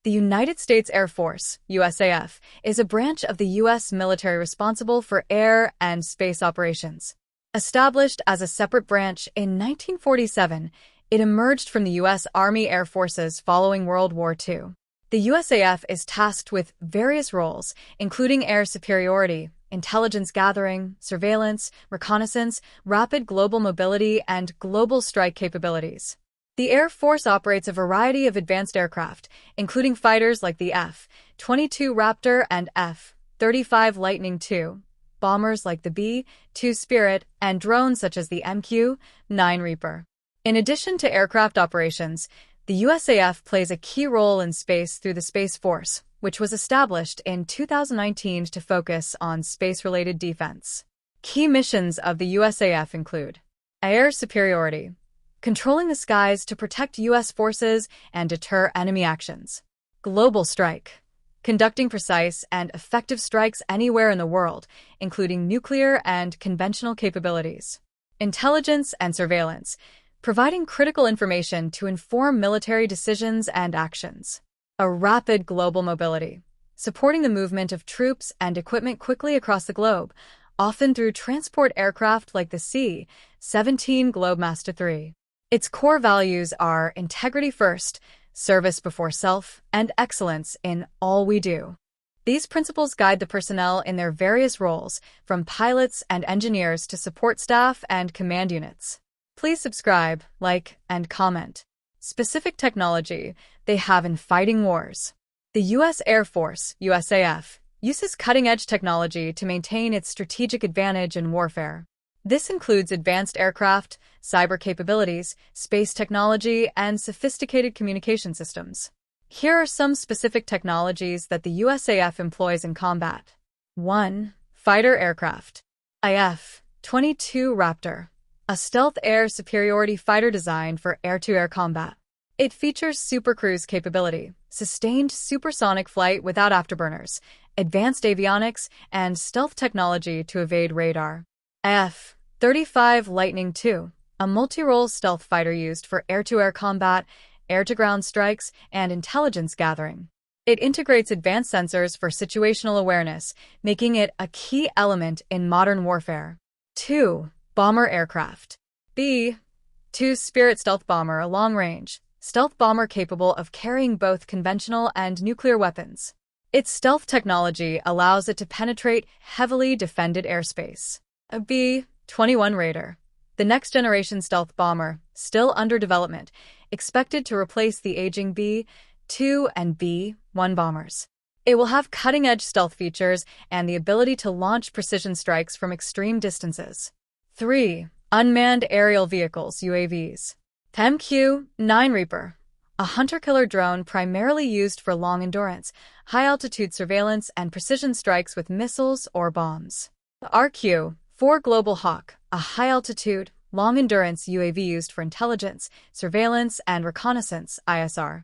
The United States Air Force, USAF, is a branch of the U.S. military responsible for air and space operations. Established as a separate branch in 1947, it emerged from the U.S. Army Air Forces following World War II. The USAF is tasked with various roles, including air superiority, intelligence gathering, surveillance, reconnaissance, rapid global mobility, and global strike capabilities. The Air Force operates a variety of advanced aircraft, including fighters like the F-22 Raptor and F-35 Lightning II, bombers like the B-2 Spirit, and drones such as the MQ-9 Reaper. In addition to aircraft operations, the USAF plays a key role in space through the Space Force, which was established in 2019 to focus on space-related defense. Key missions of the USAF include air superiority, controlling the skies to protect U.S. forces and deter enemy actions. Global strike, conducting precise and effective strikes anywhere in the world, including nuclear and conventional capabilities. Intelligence and surveillance, providing critical information to inform military decisions and actions. A rapid global mobility, supporting the movement of troops and equipment quickly across the globe, often through transport aircraft like the C-17 Globemaster III. Its core values are integrity first, service before self, and excellence in all we do. These principles guide the personnel in their various roles, from pilots and engineers to support staff and command units. Please subscribe, like, and comment. Specific technology they have in fighting wars. The U.S. Air Force, USAF, uses cutting-edge technology to maintain its strategic advantage in warfare. This includes advanced aircraft, cyber capabilities, space technology, and sophisticated communication systems. Here are some specific technologies that the USAF employs in combat. 1. Fighter aircraft. F-22 Raptor, a stealth air superiority fighter designed for air-to-air combat. It features supercruise capability, sustained supersonic flight without afterburners, advanced avionics, and stealth technology to evade radar. F-35 Lightning II, a multi-role stealth fighter used for air-to-air combat, air-to-ground strikes, and intelligence gathering. It integrates advanced sensors for situational awareness, making it a key element in modern warfare. 2. Bomber aircraft. B-2 Spirit stealth bomber, a long-range stealth bomber capable of carrying both conventional and nuclear weapons. Its stealth technology allows it to penetrate heavily defended airspace. A B-21 Raider, the next-generation stealth bomber, still under development, expected to replace the aging B-2 and B-1 bombers. It will have cutting-edge stealth features and the ability to launch precision strikes from extreme distances. 3. Unmanned aerial vehicles, UAVs. MQ-9 Reaper, a hunter-killer drone primarily used for long-endurance, high-altitude surveillance, and precision strikes with missiles or bombs. The RQ-4 Global Hawk, a high-altitude, long-endurance UAV used for intelligence, surveillance, and reconnaissance, ISR.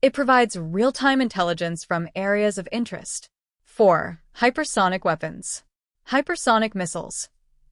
It provides real-time intelligence from areas of interest. 4. Hypersonic weapons. Hypersonic missiles.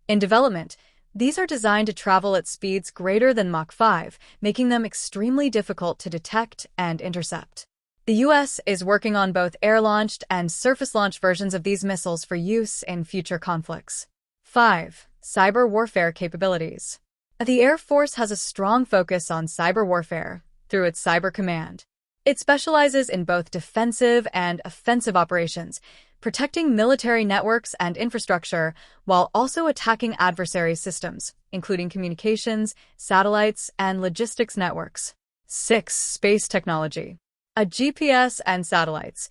In development, these are designed to travel at speeds greater than Mach 5, making them extremely difficult to detect and intercept. The U.S. is working on both air-launched and surface-launched versions of these missiles for use in future conflicts. 5. Cyber warfare capabilities. The Air Force has a strong focus on cyber warfare through its Cyber Command. It specializes in both defensive and offensive operations, protecting military networks and infrastructure while also attacking adversary systems, including communications, satellites, and logistics networks. 6. Space technology. A GPS and satellites.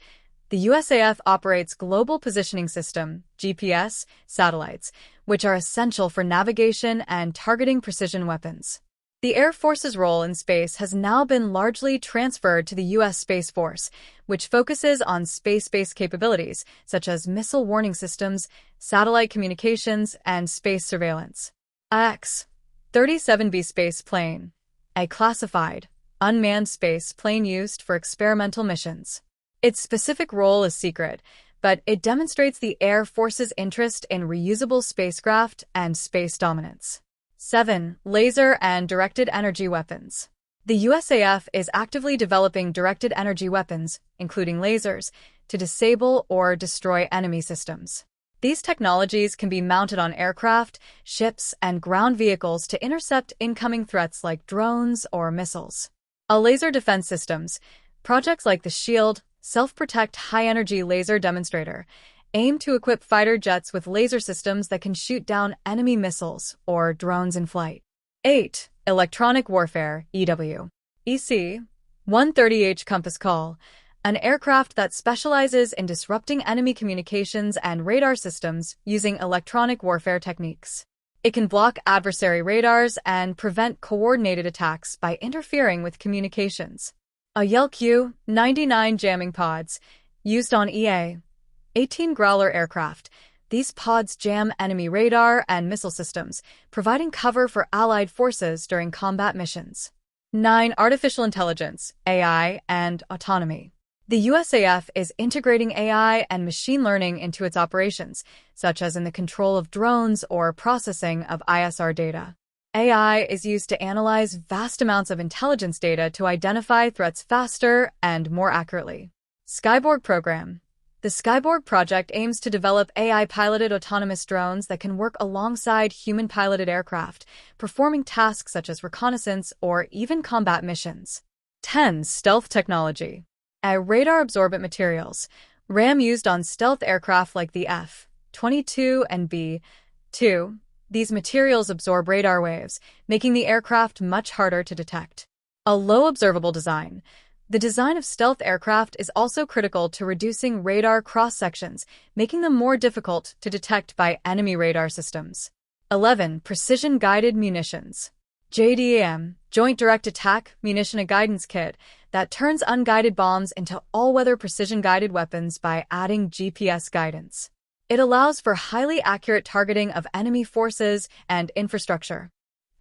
The USAF operates Global Positioning System, GPS, satellites, which are essential for navigation and targeting precision weapons. The Air Force's role in space has now been largely transferred to the U.S. Space Force, which focuses on space-based capabilities such as missile warning systems, satellite communications, and space surveillance. X-37B space plane, a classified, unmanned space plane used for experimental missions. Its specific role is secret, but it demonstrates the Air Force's interest in reusable spacecraft and space dominance. 7. Laser and directed energy weapons. The USAF is actively developing directed energy weapons, including lasers, to disable or destroy enemy systems. These technologies can be mounted on aircraft, ships, and ground vehicles to intercept incoming threats like drones or missiles. Laser defense systems. Projects like the SHIELD, Self-Protect High-Energy Laser Demonstrator, aim to equip fighter jets with laser systems that can shoot down enemy missiles or drones in flight. 8. Electronic Warfare, EW. EC-130H Compass Call, an aircraft that specializes in disrupting enemy communications and radar systems using electronic warfare techniques. It can block adversary radars and prevent coordinated attacks by interfering with communications. YELQ-99 jamming pods, used on EA-18 Growler aircraft. These pods jam enemy radar and missile systems, providing cover for Allied forces during combat missions. 9. Artificial intelligence, AI, and autonomy. The USAF is integrating AI and machine learning into its operations, such as in the control of drones or processing of ISR data. AI is used to analyze vast amounts of intelligence data to identify threats faster and more accurately. Skyborg Program. The Skyborg project aims to develop AI-piloted autonomous drones that can work alongside human-piloted aircraft, performing tasks such as reconnaissance or even combat missions. 10. Stealth technology. Radar-absorbent materials. RAM used on stealth aircraft like the F-22 and B-2. These materials absorb radar waves, making the aircraft much harder to detect. A low observable design. The design of stealth aircraft is also critical to reducing radar cross-sections, making them more difficult to detect by enemy radar systems. 11. Precision-guided munitions. JDAM, Joint Direct Attack Munition Guidance Kit, that turns unguided bombs into all-weather precision-guided weapons by adding GPS guidance. It allows for highly accurate targeting of enemy forces and infrastructure.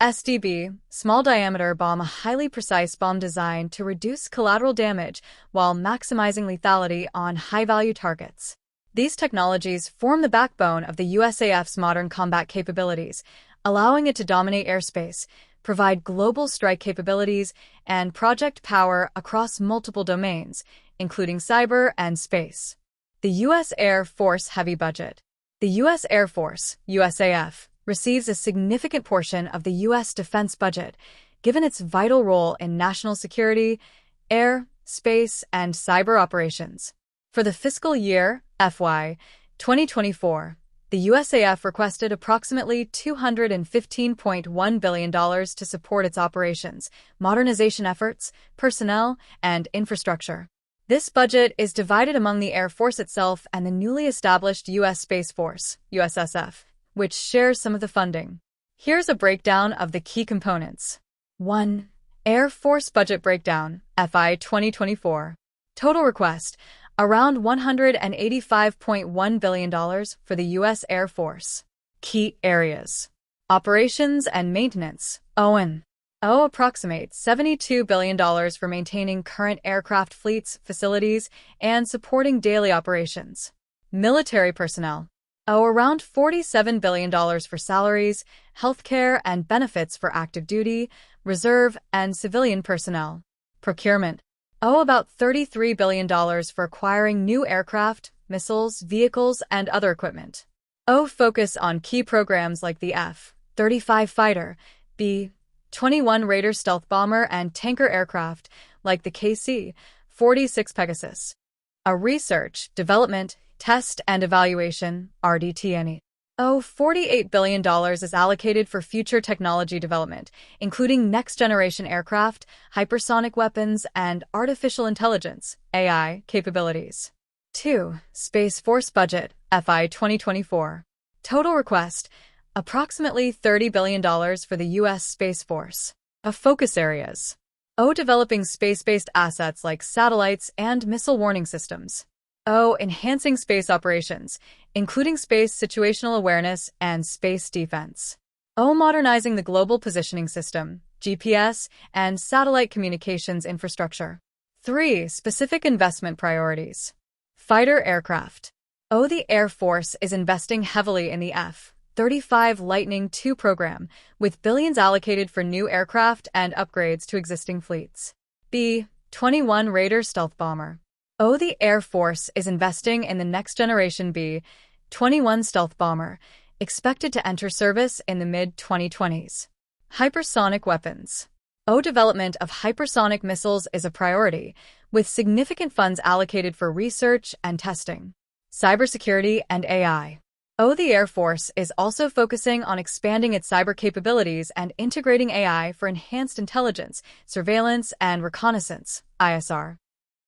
SDB, small diameter bomb, a highly precise bomb designed to reduce collateral damage while maximizing lethality on high-value targets. These technologies form the backbone of the USAF's modern combat capabilities, allowing it to dominate airspace, provide global strike capabilities, and project power across multiple domains, including cyber and space. The U.S. Air Force Heavy Budget. The U.S. Air Force, USAF, receives a significant portion of the U.S. defense budget, given its vital role in national security, air, space, and cyber operations. For the fiscal year, FY 2024, the USAF requested approximately $215.1 billion to support its operations, modernization efforts, personnel, and infrastructure. This budget is divided among the Air Force itself and the newly established U.S. Space Force, USSF, which shares some of the funding. Here's a breakdown of the key components. 1. Air Force Budget Breakdown, FY 2024. Total request, around $185.1 billion for the U.S. Air Force. Key areas. Operations and maintenance, ON. Approximates $72 billion for maintaining current aircraft fleets, facilities, and supporting daily operations. Military personnel. Around $47 billion for salaries, healthcare, and benefits for active duty, reserve, and civilian personnel. Procurement. About $33 billion for acquiring new aircraft, missiles, vehicles, and other equipment. Focus on key programs like the F-35 fighter, B-21 Raider stealth bomber, and tanker aircraft like the KC-46 Pegasus. Research, development, test, and evaluation, RDT&E. $48 billion is allocated for future technology development, including next-generation aircraft, hypersonic weapons, and artificial intelligence, AI, capabilities. 2. Space Force Budget, FY 2024. Total request, approximately $30 billion for the U.S. Space Force. Focus areas. Developing space-based assets like satellites and missile warning systems. Enhancing space operations, including space situational awareness and space defense. Modernizing the global positioning system, GPS, and satellite communications infrastructure. 3. Specific investment priorities. Fighter aircraft. The Air Force is investing heavily in the F-35 F-35 Lightning II program, with billions allocated for new aircraft and upgrades to existing fleets. B-21 Raider stealth bomber. The Air Force is investing in the next-generation B-21 stealth bomber, expected to enter service in the mid-2020s. Hypersonic weapons. Development of hypersonic missiles is a priority, with significant funds allocated for research and testing. Cybersecurity and AI. The Air Force is also focusing on expanding its cyber capabilities and integrating AI for enhanced intelligence, surveillance, and reconnaissance, ISR.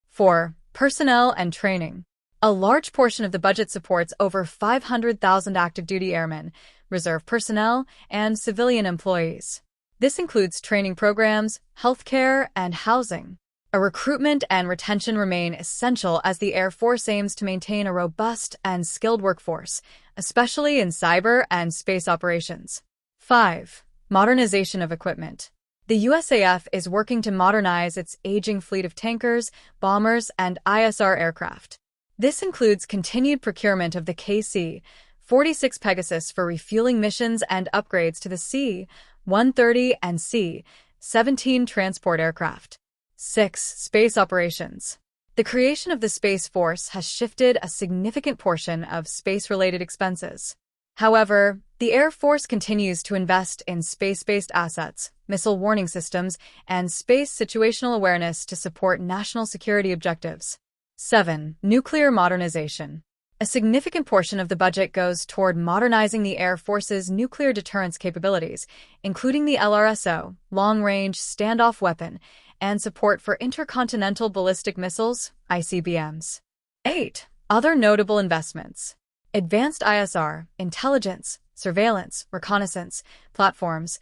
4. Personnel and training. A large portion of the budget supports over 500,000 active-duty airmen, reserve personnel, and civilian employees. This includes training programs, healthcare, and housing. Recruitment and retention remain essential as the Air Force aims to maintain a robust and skilled workforce, especially in cyber and space operations. 5. Modernization of equipment. The USAF is working to modernize its aging fleet of tankers, bombers, and ISR aircraft. This includes continued procurement of the KC-46 Pegasus for refueling missions and upgrades to the C-130 and C-17 transport aircraft. 6. Space operations. The creation of the Space Force has shifted a significant portion of space-related expenses. However, the Air Force continues to invest in space-based assets, missile warning systems, and space situational awareness to support national security objectives. 7. Nuclear modernization. A significant portion of the budget goes toward modernizing the Air Force's nuclear deterrence capabilities, including the LRSO, long-range standoff weapon, and support for intercontinental ballistic missiles, ICBMs. 8. Other notable investments. Advanced ISR, intelligence, surveillance, reconnaissance, platforms,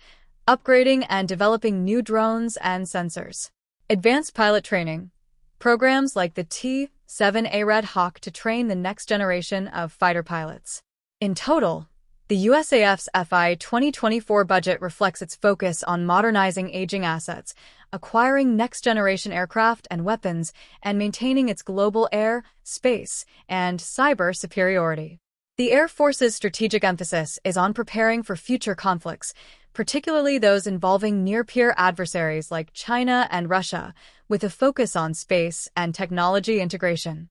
upgrading and developing new drones and sensors. Advanced pilot training. Programs like the T-7A Red Hawk to train the next generation of fighter pilots. In total, the USAF's FY 2024 budget reflects its focus on modernizing aging assets, acquiring next-generation aircraft and weapons, and maintaining its global air, space, and cyber superiority. The Air Force's strategic emphasis is on preparing for future conflicts, particularly those involving near-peer adversaries like China and Russia, with a focus on space and technology integration.